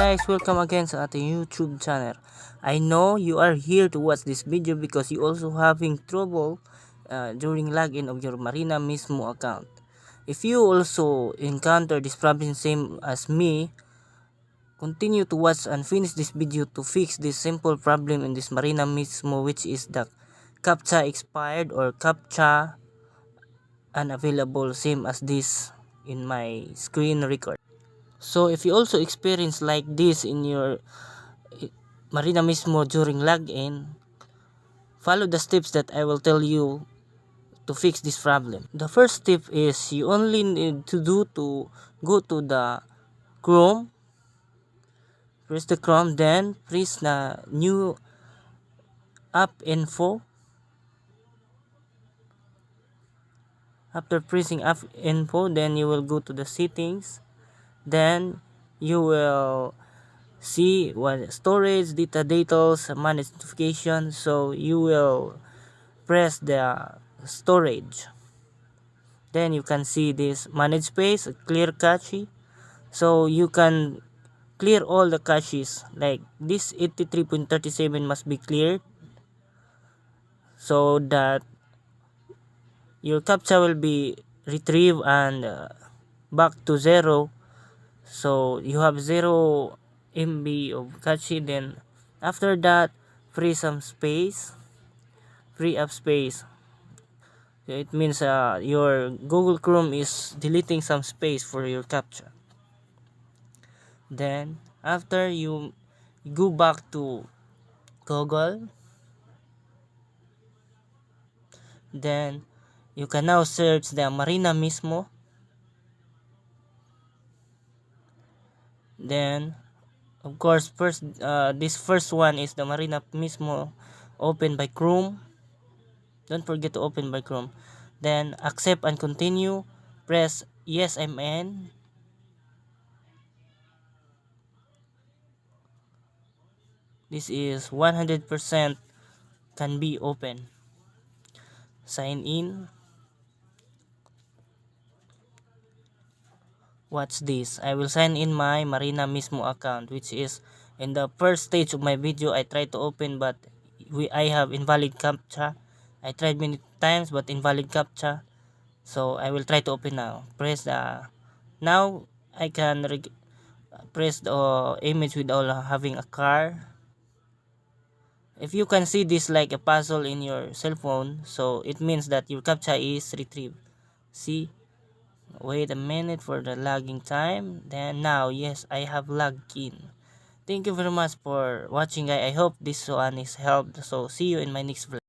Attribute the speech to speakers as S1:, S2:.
S1: guys, welcome again sa ating YouTube channel. I know you are here to watch this video because you also having trouble during login of your Marina MISMO account. If you also encounter this problem same as me, continue to watch and finish this video to fix this simple problem in this Marina MISMO, which is the captcha expired or captcha unavailable, same as this in my screen record. So if you also experience like this in your Marina MISMO during login, follow the steps that I will tell you to fix this problem. The first step is you only need to do to go to the Chrome, press the Chrome, then press the new app info. After pressing app info, then you will go to the settings, then you will see what storage, data details, manage notification. So you will press the storage, then you can see this manage space, clear cache. So you can clear all the caches, like this 83.37 must be cleared so that your captcha will be retrieved and back to 0. So you have 0 MB of cache. Then after that, free up space. So it means your Google Chrome is deleting some space for your captcha. Then after you go back to Google, then you can now search the Marina MISMO. Then of course this first one is the Marina MISMO open by Chrome. Don't forget to open by Chrome. Then accept and continue. Press yes, I'm in. This is 100% can be open. Sign in. Watch this. I will sign in my Marina MISMO account, which is in the first stage of my video. I tried to open, but I have invalid captcha. I tried many times, but invalid captcha. So I will try to open now. Press the now I can press the image without having a car. If you can see this like a puzzle in your cell phone, so it means that your captcha is retrieved. See, wait a minute for the logging time. Then now, yes, I have logged in. Thank you very much for watching, guys. I hope this one is helped. So see you in my next vlog.